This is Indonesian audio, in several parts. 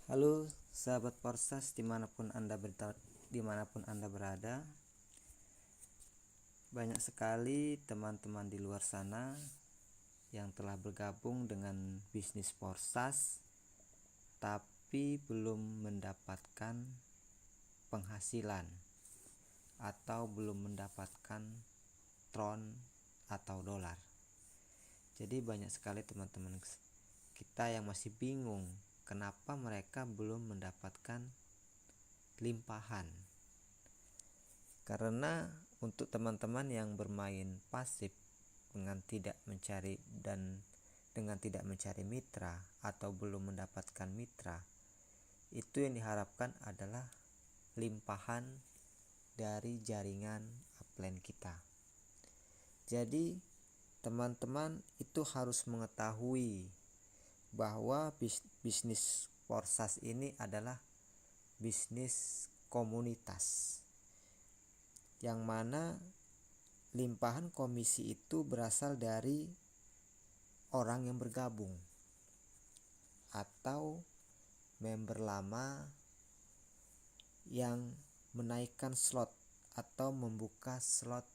Halo sahabat Porsas dimanapun anda berada. Banyak sekali teman-teman di luar sana yang telah bergabung dengan bisnis Porsas tapi belum mendapatkan penghasilan atau belum mendapatkan tron atau dolar. Jadi banyak sekali teman-teman kita yang masih bingung kenapa mereka belum mendapatkan limpahan. Karena untuk teman-teman yang bermain pasif dengan tidak mencari mitra atau belum mendapatkan mitra, itu yang diharapkan adalah limpahan dari jaringan upline kita. Jadi teman-teman itu harus mengetahui bahwa bisnis Porsas ini adalah bisnis komunitas, yang mana limpahan komisi itu berasal dari orang yang bergabung atau member lama yang menaikkan slot atau membuka slot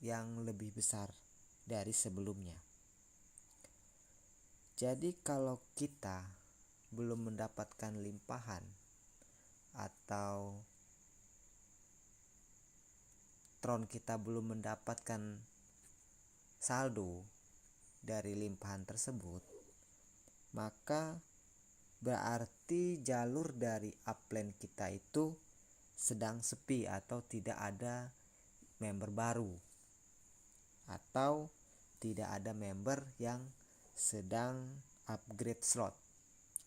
yang lebih besar dari sebelumnya. Jadi kalau kita belum mendapatkan limpahan atau tron kita belum mendapatkan saldo dari limpahan tersebut, maka berarti jalur dari upline kita itu sedang sepi atau tidak ada member baru atau tidak ada member yang sedang upgrade slot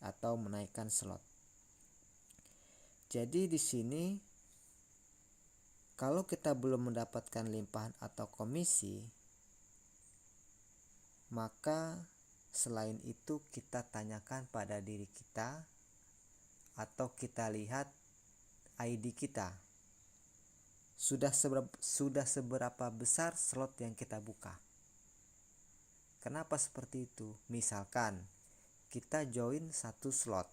atau menaikkan slot. Jadi di sini kalau kita belum mendapatkan limpahan atau komisi, maka selain itu kita tanyakan pada diri kita atau kita lihat ID kita. Sudah seberapa besar slot yang kita buka? Kenapa seperti itu? Misalkan kita join satu slot,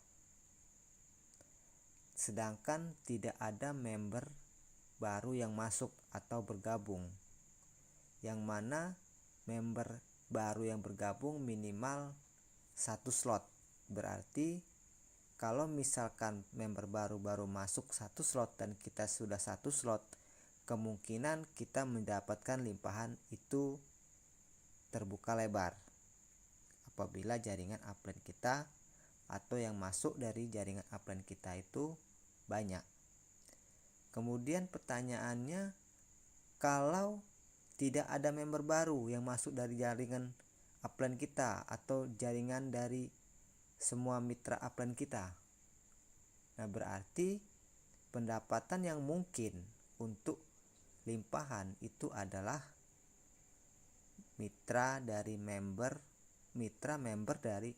sedangkan tidak ada member baru yang masuk atau bergabung, yang mana member baru yang bergabung minimal satu slot. Berarti kalau misalkan member baru masuk satu slot dan kita sudah satu slot, kemungkinan kita mendapatkan limpahan itu terbuka lebar apabila jaringan upline kita atau yang masuk dari jaringan upline kita itu banyak. Kemudian pertanyaannya, kalau tidak ada member baru yang masuk dari jaringan upline kita atau jaringan dari semua mitra upline kita, nah berarti pendapatan yang mungkin untuk limpahan itu adalah mitra member dari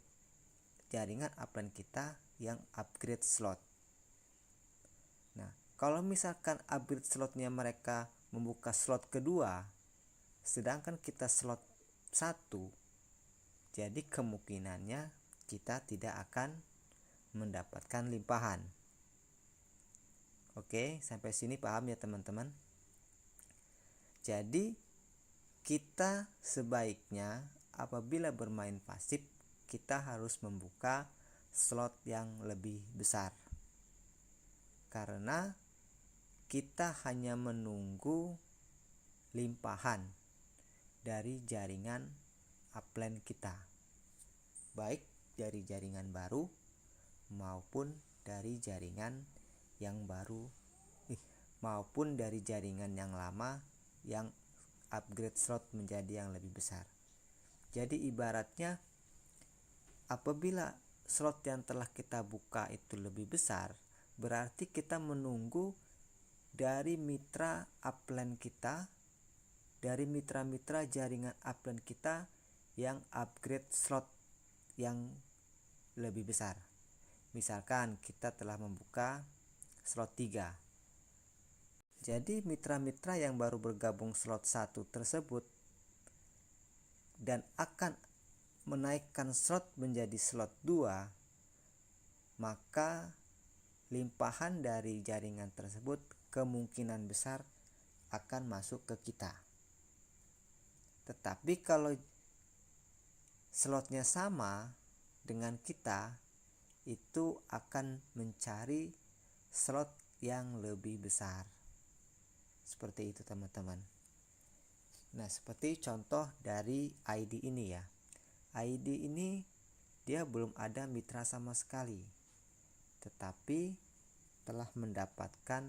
jaringan upline kita yang upgrade slot. Nah, kalau misalkan upgrade slotnya mereka membuka slot kedua, sedangkan kita slot 1, jadi kemungkinannya kita tidak akan mendapatkan limpahan. Oke, sampai sini paham ya teman-teman? Jadi kita sebaiknya apabila bermain pasif, kita harus membuka slot yang lebih besar, karena kita hanya menunggu limpahan dari jaringan upline kita, baik dari jaringan baru maupun dari jaringan yang lama yang upgrade slot menjadi yang lebih besar. Jadi ibaratnya apabila slot yang telah kita buka itu lebih besar, berarti kita menunggu dari mitra upline kita, dari mitra-mitra jaringan upline kita yang upgrade slot yang lebih besar. Misalkan kita telah membuka slot 3. Jadi mitra-mitra yang baru bergabung slot 1 tersebut dan akan menaikkan slot menjadi slot 2, maka limpahan dari jaringan tersebut kemungkinan besar akan masuk ke kita. Tetapi kalau slotnya sama dengan kita, itu akan mencari slot yang lebih besar. Seperti itu teman-teman. Nah, seperti contoh dari ID ini ya. ID ini dia belum ada mitra sama sekali, tetapi telah mendapatkan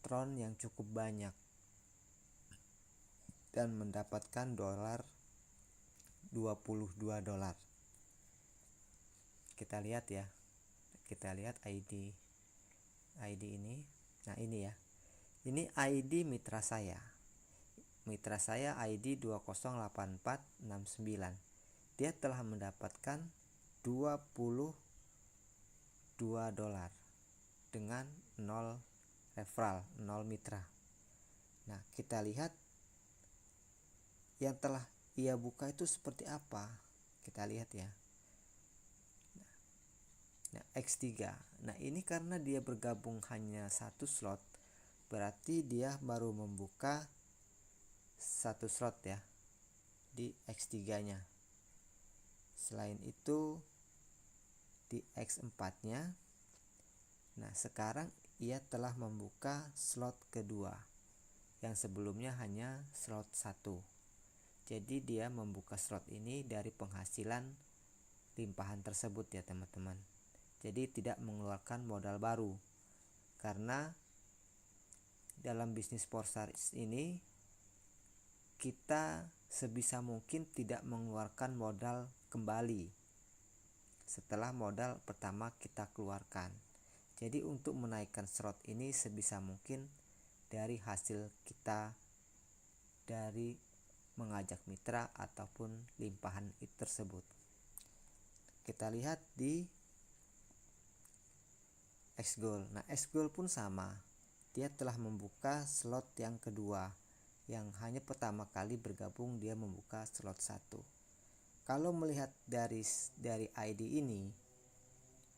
Tron yang cukup banyak dan mendapatkan $22. Kita lihat ya. Kita lihat ID ini. Nah, ini ya. Ini ID mitra saya. Mitra saya ID 208469. Dia telah mendapatkan $22 dengan 0 referral, 0 mitra. Nah, kita lihat yang telah ia buka itu seperti apa. Kita lihat ya. Nah, X3. Nah, ini karena dia bergabung hanya satu slot, berarti dia baru membuka satu slot ya di X3-nya. Selain itu di X4-nya. Nah, sekarang ia telah membuka slot kedua yang sebelumnya hanya slot 1. Jadi dia membuka slot ini dari penghasilan limpahan tersebut ya teman-teman. Jadi tidak mengeluarkan modal baru. Karena dalam bisnis Forex ini kita sebisa mungkin tidak mengeluarkan modal kembali setelah modal pertama kita keluarkan. Jadi untuk menaikkan slot ini sebisa mungkin dari hasil kita dari mengajak mitra ataupun limpahan tersebut. Kita lihat di Xgold. Nah, Xgold pun sama. Dia telah membuka slot yang kedua, yang hanya pertama kali bergabung dia membuka slot 1. Kalau melihat dari ID ini,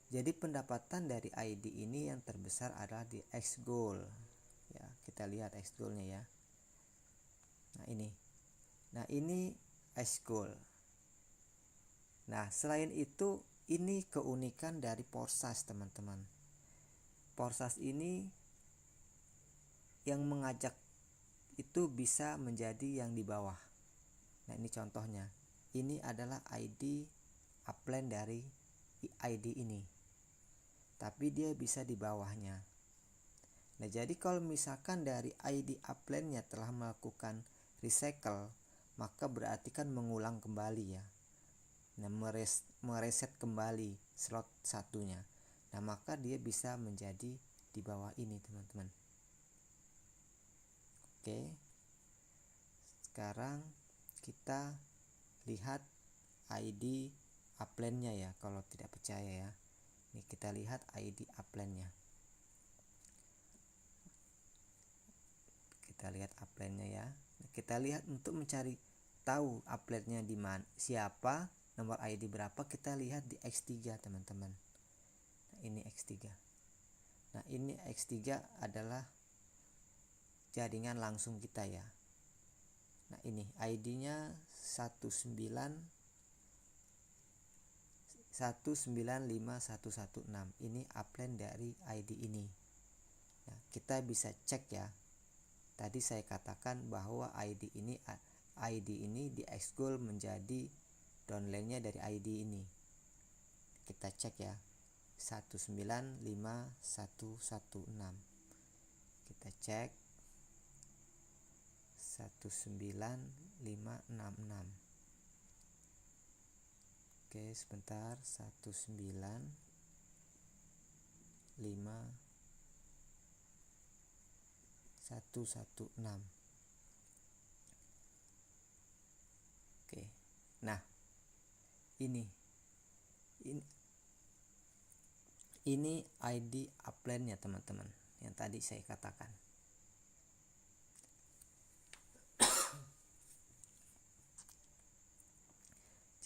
jadi pendapatan dari ID ini yang terbesar adalah di Xgold. Ya, kita lihat Xgold-nya ya. Nah, ini Xgold. Nah, selain itu ini keunikan dari Forex teman-teman. Forex ini yang mengajak itu bisa menjadi yang di bawah. Nah, ini contohnya. Ini adalah ID upline dari ID ini. Tapi dia bisa di bawahnya. Nah, jadi kalau misalkan dari ID upline-nya telah melakukan recycle, maka berarti kan mengulang kembali ya. Nah, mereset kembali slot satunya. Nah, maka dia bisa menjadi di bawah ini teman-teman. Oke. Sekarang kita lihat ID upline-nya ya, kalau tidak percaya ya. Ini kita lihat ID upline-nya. Kita lihat upline-nya ya. Kita lihat untuk mencari tahu upline-nya di mana, siapa, nomor ID berapa, kita lihat di X3 teman-teman. Nah, ini X3. Nah, ini X3 adalah jaringan langsung kita ya. Nah, ini ID-nya 1919516. Ini upline dari ID ini. Nah, kita bisa cek ya. Tadi saya katakan bahwa ID ini di Xgold menjadi downline-nya dari ID ini. Kita cek ya. 1915116. Kita cek 19566. Oke, sebentar. 1955116. Oke. Nah, ini ID upline-nya teman-teman yang tadi saya katakan.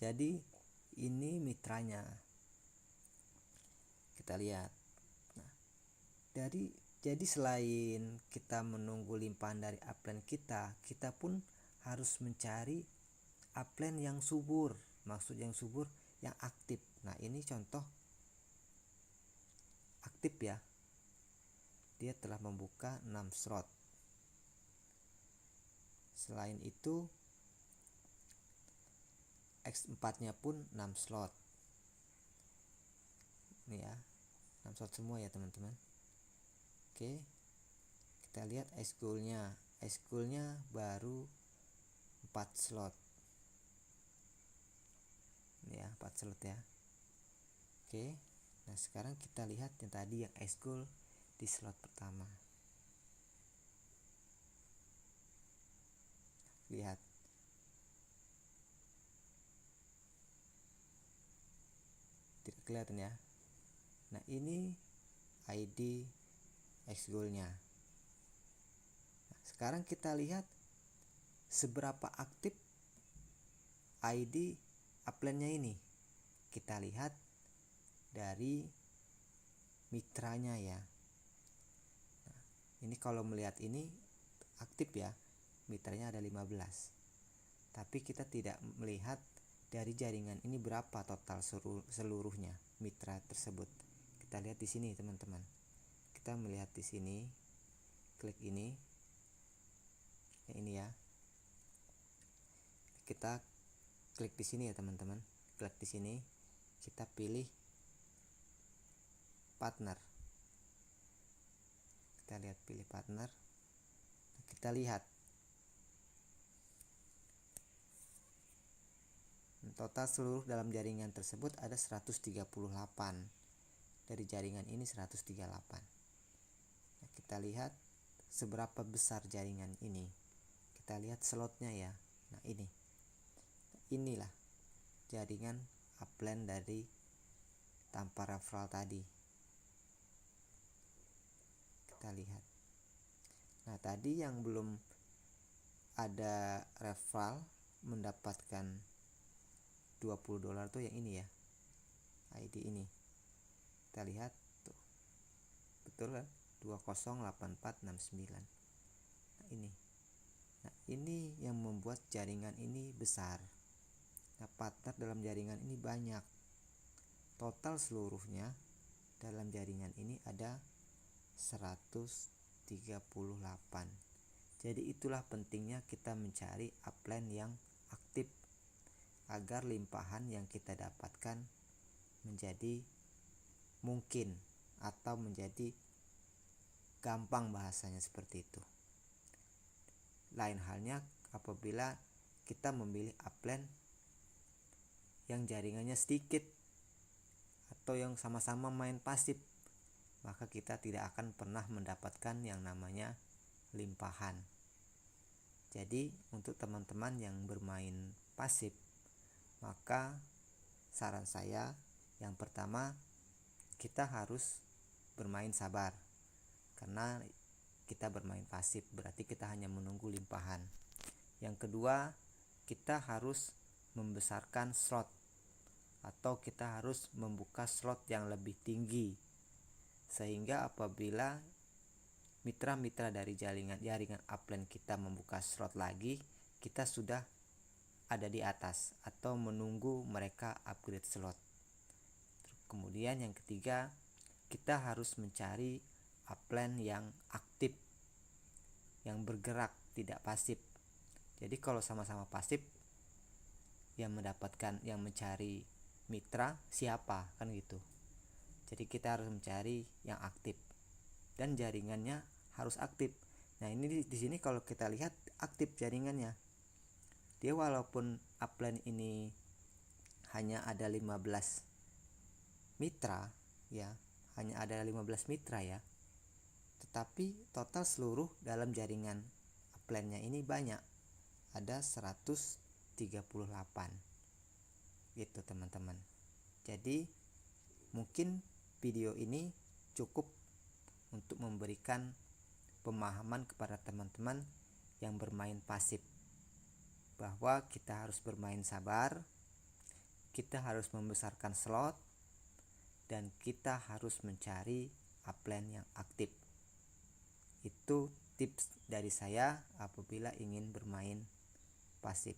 Jadi ini mitranya. kita lihat. Nah, jadi selain kita menunggu limpahan dari upline kita pun harus mencari upline yang subur. Maksud yang subur, yang aktif. Nah, ini contoh aktif ya. Dia telah membuka 6 slot. Selain itu X4-nya pun 6 slot. Ini ya, 6 slot semua ya teman-teman. Oke, kita lihat ice goal-nya baru 4 slot. Ini ya, 4 slot ya. Oke, nah sekarang kita lihat yang tadi yang ice goal di slot pertama. Lihat, tidak kelihatan ya. Nah, ini ID X goal-nya. Nah, sekarang kita lihat seberapa aktif ID upline-nya ini. Kita lihat dari mitranya ya. Nah, ini kalau melihat ini aktif ya. Mitranya ada 15. Tapi kita tidak melihat dari jaringan ini berapa total seluruhnya mitra tersebut. Kita lihat di sini teman-teman. Kita melihat di sini, klik ini. Ini ya. Kita klik di sini ya teman-teman. Klik di sini, kita pilih partner. Kita lihat pilih partner. Kita lihat total seluruh dalam jaringan tersebut ada 138. Dari jaringan ini 138. Nah, kita lihat seberapa besar jaringan ini. Kita lihat slotnya ya. Nah, inilah jaringan upline dari tanpa referral tadi. Kita lihat. Nah, tadi yang belum ada referral mendapatkan $20 tuh yang ini ya, ID ini. Kita lihat tuh, betul kan, 208469. Nah, ini yang membuat jaringan ini besar. Nah, partner dalam jaringan ini banyak. Total seluruhnya dalam jaringan ini ada 138. Jadi itulah pentingnya kita mencari upline yang aktif agar limpahan yang kita dapatkan menjadi mungkin atau menjadi gampang, bahasanya seperti itu. Lain halnya apabila kita memilih upline yang jaringannya sedikit atau yang sama-sama main pasif, maka kita tidak akan pernah mendapatkan yang namanya limpahan. Jadi untuk teman-teman yang bermain pasif, maka saran saya yang pertama, kita harus bermain sabar. Karena kita bermain pasif berarti kita hanya menunggu limpahan. Yang kedua, kita harus membesarkan slot atau kita harus membuka slot yang lebih tinggi, sehingga apabila mitra-mitra dari jaringan upline kita membuka slot lagi, kita sudah ada di atas atau menunggu mereka upgrade slot. Kemudian yang ketiga, kita harus mencari upline yang aktif, yang bergerak, tidak pasif. Jadi kalau sama-sama pasif, yang mencari mitra siapa, kan gitu. Jadi kita harus mencari yang aktif dan jaringannya harus aktif. Nah, ini di sini kalau kita lihat aktif jaringannya. Dia walaupun upline ini hanya ada 15 mitra ya, ya, tetapi total seluruh dalam jaringan upline-nya ini banyak, ada 138 gitu teman-teman. Jadi mungkin video ini cukup untuk memberikan pemahaman kepada teman-teman yang bermain pasif, bahwa kita harus bermain sabar, kita harus membesarkan slot, dan kita harus mencari upline yang aktif. Itu tips dari saya apabila ingin bermain pasif.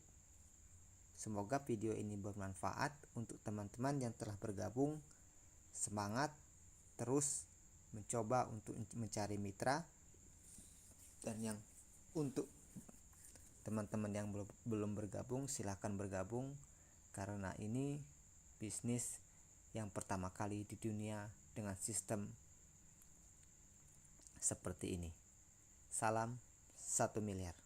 Semoga video ini bermanfaat untuk teman-teman yang telah bergabung. Semangat terus mencoba untuk mencari mitra, dan yang untuk teman-teman yang belum bergabung silahkan bergabung, karena ini bisnis yang pertama kali di dunia dengan sistem seperti ini. Salam 1 miliar.